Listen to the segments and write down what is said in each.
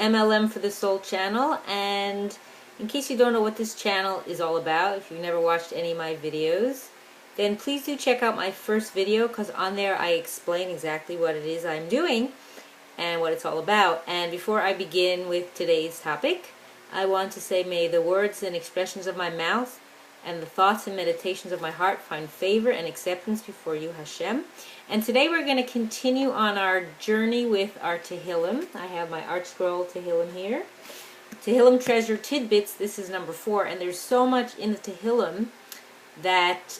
M.L.M for the Soul channel, and in case you don't know what this channel is all about, if you've never watched any of my videos, then please do check out my first video, because on there I explain exactly what it is I'm doing and what it's all about. And before I begin with today's topic, I want to say, may the words and expressions of my mouth and the thoughts and meditations of my heart find favor and acceptance before you, Hashem. And today we're going to continue on our journey with our Tehillim. I have my Artscroll Tehillim here. Tehillim Treasure Tidbits, this is number 4, and there's so much in the Tehillim that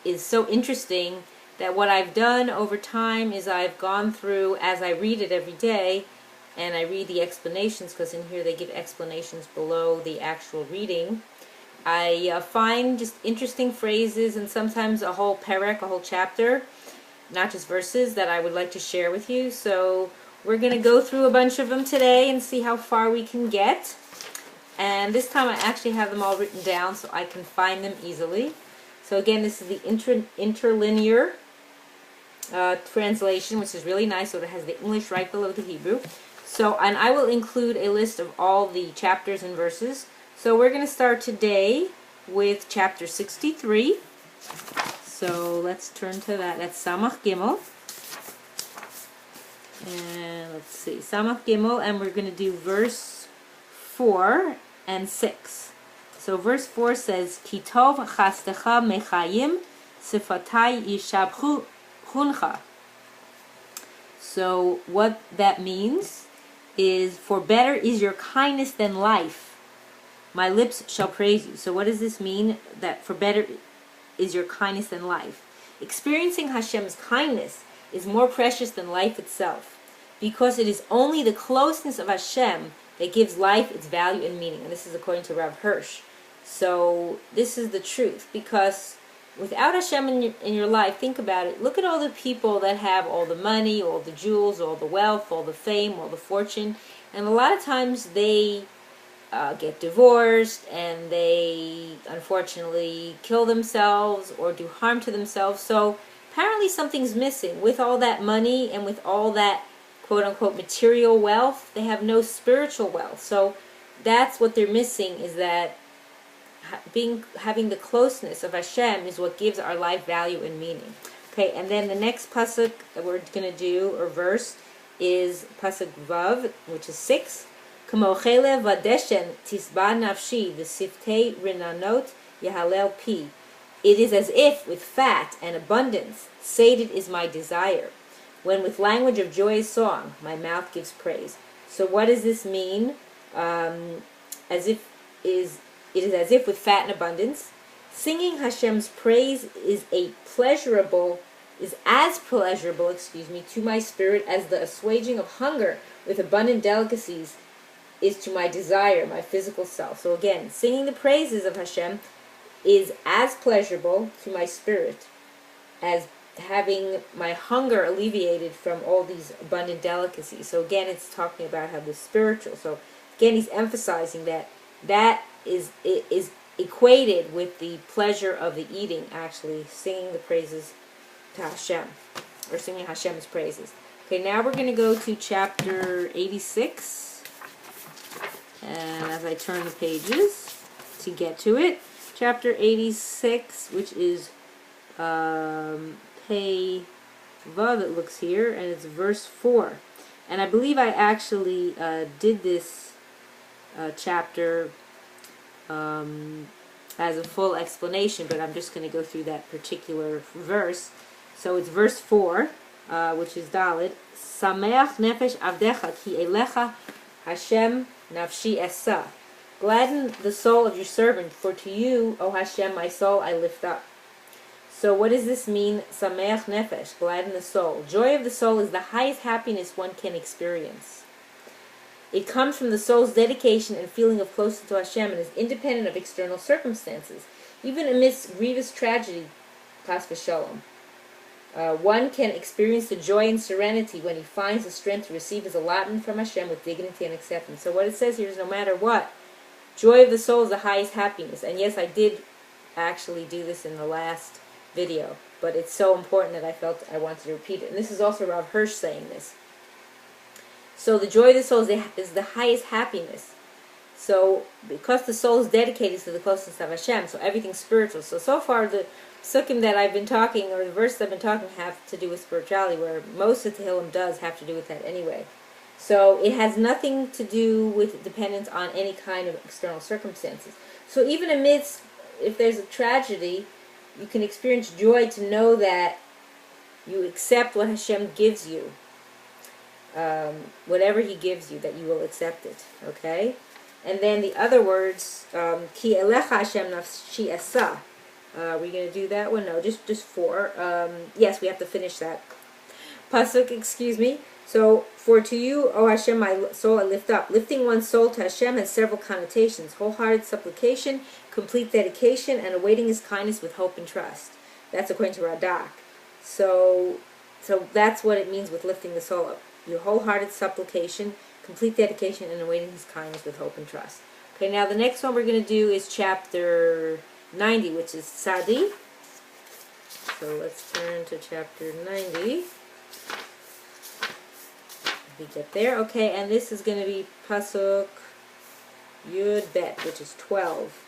is so interesting that what I've done over time is I've gone through, as I read it every day, and I read the explanations, because in here they give explanations below the actual reading. I find just interesting phrases and sometimes a whole parak, a whole chapter, not just verses, that I would like to share with you. So we're going to go through a bunch of them today and see how far we can get. And this time I actually have them all written down so I can find them easily. So again, this is the Interlinear Translation, which is really nice, so it has the English right below the Hebrew. So, and I will include a list of all the chapters and verses. So we're going to start today with chapter 63. So let's turn to that. That's Samach Gimel. And let's see, Samach Gimel, and we're going to do verse 4 and 6. So verse 4 says, Kitov chastecha mechayim sifatai yishabchu chuncha. So what that means is, for better is your kindness than life. My lips shall praise you. So what does this mean? That for better is your kindness than life. Experiencing Hashem's kindness is more precious than life itself, because it is only the closeness of Hashem that gives life its value and meaning. And this is according to Rav Hirsch. So this is the truth, because without Hashem in your life, think about it. Look at all the people that have all the money, all the jewels, all the wealth, all the fame, all the fortune. And a lot of times they get divorced, and they unfortunately kill themselves or do harm to themselves. So apparently something's missing. With all that money and with all that quote-unquote material wealth, they have no spiritual wealth. So that's what they're missing, is that having the closeness of Hashem is what gives our life value and meaning. Okay, and then the next pasuk that we're going to do, or verse, is pasuk Vav, which is 6. Kamo chele vadeshen tisba nafshi v'siftei rinanot yahalel pi. It is as if with fat and abundance sated is my desire, when with language of joyous song my mouth gives praise. So what does this mean? It is as if with fat and abundance. Singing Hashem's praise is as pleasurable, to my spirit as the assuaging of hunger with abundant delicacies is to my desire, my physical self. So again, singing the praises of Hashem is as pleasurable to my spirit as having my hunger alleviated from all these abundant delicacies. So again, it's talking about how the spiritual. So again, he's emphasizing that is equated with the pleasure of the eating, actually singing the praises to Hashem, or singing Hashem's praises. Okay, now we're going to go to chapter 86, and as I turn the pages to get to it, chapter 86, which is Pei Vav, it looks here, and it's verse 4. And I believe I actually did this chapter as a full explanation, but I'm just going to go through that particular verse. So it's verse 4, which is Dalet. Sameach nefesh avdecha ki elecha Hashem nafshi esa. Gladden the soul of your servant, for to you, O Hashem, my soul I lift up. So what does this mean? Sameach nefesh, gladden the soul. Joy of the soul is the highest happiness one can experience. It comes from the soul's dedication and feeling of closeness to Hashem, and is independent of external circumstances. Even amidst grievous tragedy, Chas v'sholom, one can experience the joy and serenity when he finds the strength to receive his allotment from Hashem with dignity and acceptance. So what it says here is, no matter what, joy of the soul is the highest happiness. And yes, I did actually do this in the last video, but it's so important that I felt I wanted to repeat it. And this is also Rav Hirsch saying this. So the joy of the soul is the highest happiness. So because the soul is dedicated to the closeness of Hashem, so everything's spiritual. So far the pesukim that I've been talking, or the verses I've been talking, have to do with spirituality, where most of Tehillim does have to do with that anyway. So it has nothing to do with dependence on any kind of external circumstances. So even amidst, if there's a tragedy, you can experience joy to know that you accept what Hashem gives you. Whatever He gives you, that you will accept it. Okay? And then the other words, Ki elecha Hashem nafshi esa. Are we going to do that one? No, just 4. Yes, we have to finish that. Pasuk, excuse me. So, for to you, O Hashem, my soul I lift up. Lifting one's soul to Hashem has several connotations. Wholehearted supplication, complete dedication, and awaiting His kindness with hope and trust. That's according to Radak. So that's what it means with lifting the soul up. Your wholehearted supplication, complete dedication, and awaiting His kindness with hope and trust. Okay, now the next one we're going to do is chapter 90, which is Sadi. So let's turn to chapter 90. We get there. Okay, and this is going to be Pasuk Yud Bet, which is 12.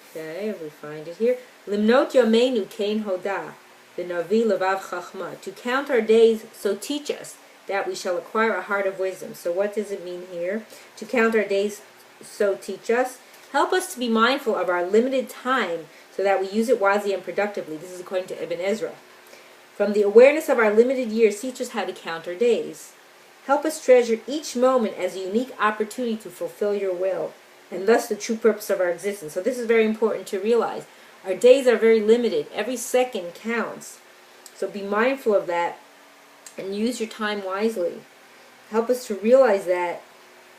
Okay, we find it here. Limnot Yomeinu Kain Hoda, V'Navi Levav Chachma. To count our days, so teach us, that we shall acquire a heart of wisdom. So what does it mean here? To count our days, so teach us. Help us to be mindful of our limited time, so that we use it wisely and productively. This is according to Ibn Ezra. From the awareness of our limited years, teach us how to count our days. Help us treasure each moment as a unique opportunity to fulfill your will, and thus the true purpose of our existence. So this is very important to realize. Our days are very limited. Every second counts. So be mindful of that and use your time wisely. Help us to realize that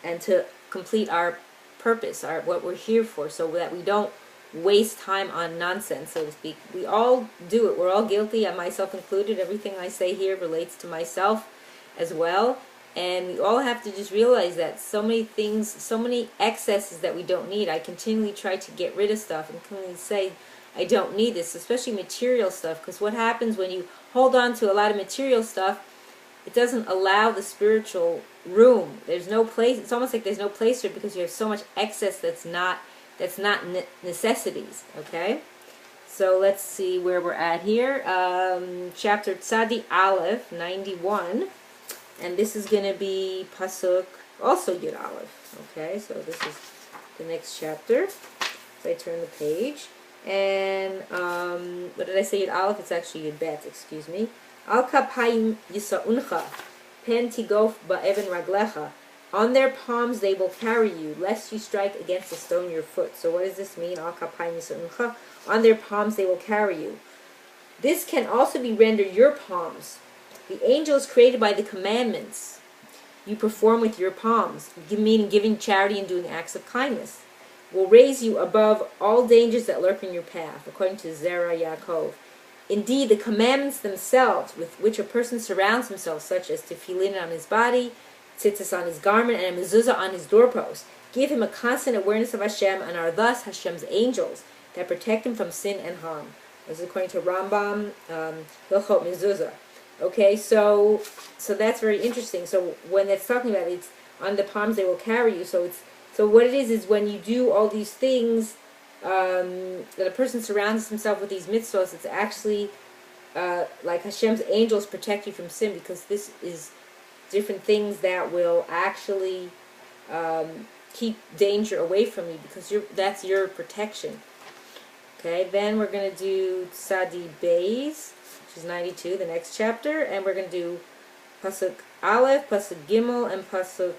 and to complete our purpose, what we're here for, so that we don't waste time on nonsense, so to speak. We all do it. We're all guilty, and myself included. Everything I say here relates to myself as well. And we all have to just realize that so many things, so many excesses that we don't need. I continually try to get rid of stuff and continually say, I don't need this, especially material stuff, because what happens when you hold on to a lot of material stuff, it doesn't allow the spiritual room. There's no place. It's almost like there's no place for it because you have so much excess that's not necessities. Okay, so let's see where we're at here. Chapter Tzadi Aleph 91. And this is going to be Pasuk, also Yud Aleph. Okay, so this is the next chapter. So I turn the page. And, what did I say, Yud Aleph? It's actually Yud Bet, excuse me. Al kapayim yisa'uncha, pen tigof ba'even raglecha. On their palms they will carry you, lest you strike against a stone your foot. So what does this mean? Al kapayim yisa'uncha. On their palms they will carry you. This can also be rendered your palms. The angels created by the commandments you perform with your palms, meaning giving charity and doing acts of kindness, will raise you above all dangers that lurk in your path, according to Zerah Yaakov. Indeed, the commandments themselves, with which a person surrounds himself, such as tefillin on his body, tzitzis on his garment, and a mezuzah on his doorpost, give him a constant awareness of Hashem and are thus Hashem's angels that protect him from sin and harm. This is according to Rambam, Hilchot Mezuzah. Okay, so that's very interesting. So when it's talking about it's on the palms they will carry you. So what it is when you do all these things, that a person surrounds himself with these mitzvahs, it's actually like Hashem's angels protect you from sin, because this is different things that will actually keep danger away from you, because that's your protection. Okay, then we're going to do Tzadi Beis, which is 92, the next chapter, and we're going to do Pasuk Aleph, Pasuk Gimel, and Pasuk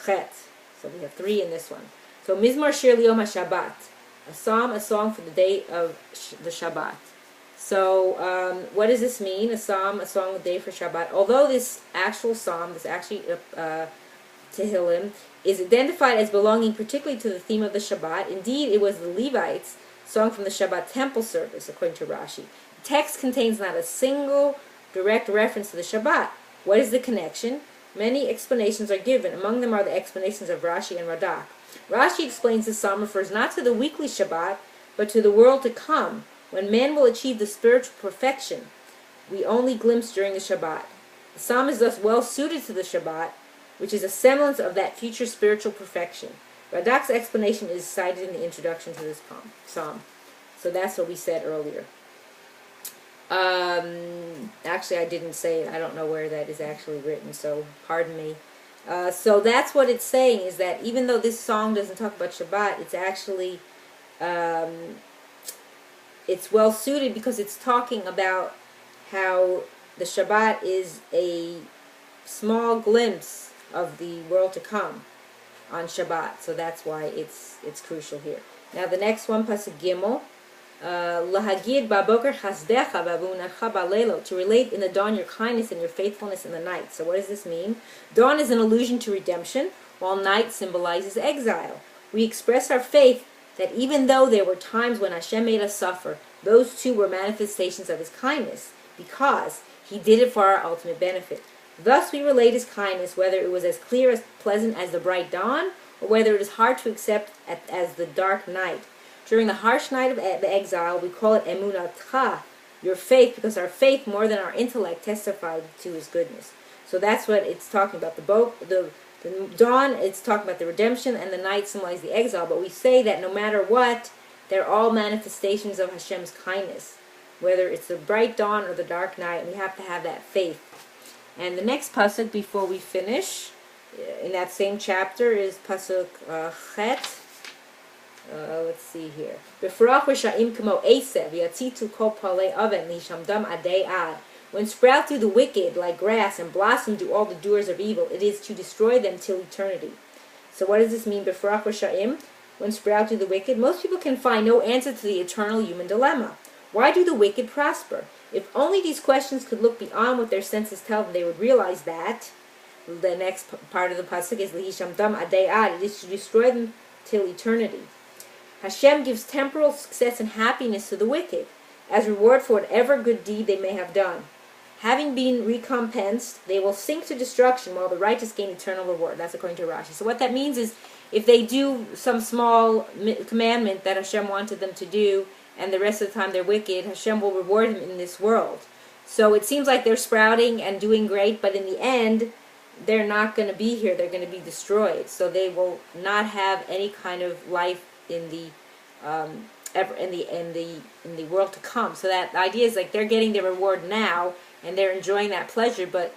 Chet. So we have 3 in this one. So Mizmor Shir Liyom HaShabbat, a song for the day of the Shabbat. So what does this mean? A song of the day for Shabbat. Although this actual psalm, this actually Tehillim, is identified as belonging particularly to the theme of the Shabbat, indeed it was the Levites' song from the Shabbat temple service, according to Rashi. The text contains not a single direct reference to the Shabbat. What is the connection? Many explanations are given. Among them are the explanations of Rashi and Radak. Rashi explains the psalm refers not to the weekly Shabbat, but to the world to come, when man will achieve the spiritual perfection we only glimpse during the Shabbat. The psalm is thus well suited to the Shabbat, which is a semblance of that future spiritual perfection. Radak's explanation is cited in the introduction to this psalm. So that's what we said earlier. Actually, I didn't say it. I don't know where that is actually written, so pardon me. So that's what it's saying, is that even though this song doesn't talk about Shabbat, it's actually, it's well suited because it's talking about how the Shabbat is a small glimpse of the world to come on Shabbat. So that's why it's crucial here. Now the next one, Pasuk Gimel. Lahagid baboker chasdecha babunacha balelo, to relate in the dawn your kindness and your faithfulness in the night. So what does this mean? Dawn is an allusion to redemption, while night symbolizes exile. We express our faith that even though there were times when Hashem made us suffer, those too were manifestations of His kindness, because He did it for our ultimate benefit. Thus we relate His kindness, whether it was as clear as pleasant as the bright dawn, or whether it is hard to accept as the dark night. During the harsh night of the exile, we call it emunatcha, your faith, because our faith, more than our intellect, testified to His goodness. So that's what it's talking about. The dawn, it's talking about the redemption, and the night symbolizes the exile. But we say that no matter what, they're all manifestations of Hashem's kindness, whether it's the bright dawn or the dark night. We have to have that faith. And the next pasuk before we finish, in that same chapter, is pasuk chet. Let's see here. When sprout through the wicked like grass and blossom do all the doers of evil, it is to destroy them till eternity. So what does this mean? When sprout through the wicked, most people can find no answer to the eternal human dilemma. Why do the wicked prosper? If only these questions could look beyond what their senses tell them, they would realize that the next part of the pasuk is Lihishamdam adei ad. It is to destroy them till eternity. Hashem gives temporal success and happiness to the wicked as reward for whatever good deed they may have done. Having been recompensed, they will sink to destruction while the righteous gain eternal reward. That's according to Rashi. So what that means is, if they do some small commandment that Hashem wanted them to do, and the rest of the time they're wicked, Hashem will reward them in this world. So it seems like they're sprouting and doing great, but in the end, they're not going to be here. They're going to be destroyed. So they will not have any kind of life in the in the world to come. So that the idea is like they're getting their reward now, and they're enjoying that pleasure, but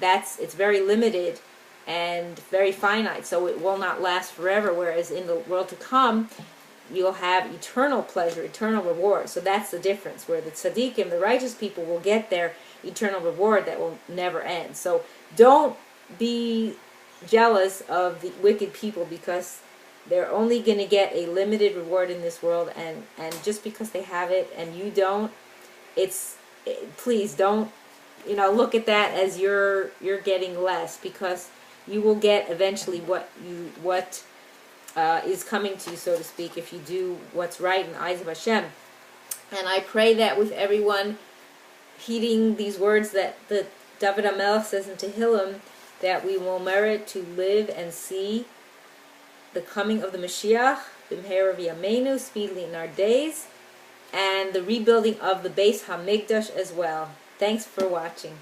it's very limited and very finite. So it will not last forever. Whereas in the world to come, you'll have eternal pleasure, eternal reward. So that's the difference, where the tzaddikim, the righteous people, will get their eternal reward that will never end. So don't be jealous of the wicked people, because they're only going to get a limited reward in this world, and just because they have it and you don't, please don't, look at that as you're getting less, because you will get eventually what is coming to you, so to speak, if you do what's right in the eyes of Hashem. And I pray that with everyone heeding these words that the David M.L.M says in Tehillim, that we will merit to live and see the coming of the Mashiach, b'mheira v'yameinu, speedily in our days, and the rebuilding of the Beis HaMikdash as well. Thanks for watching.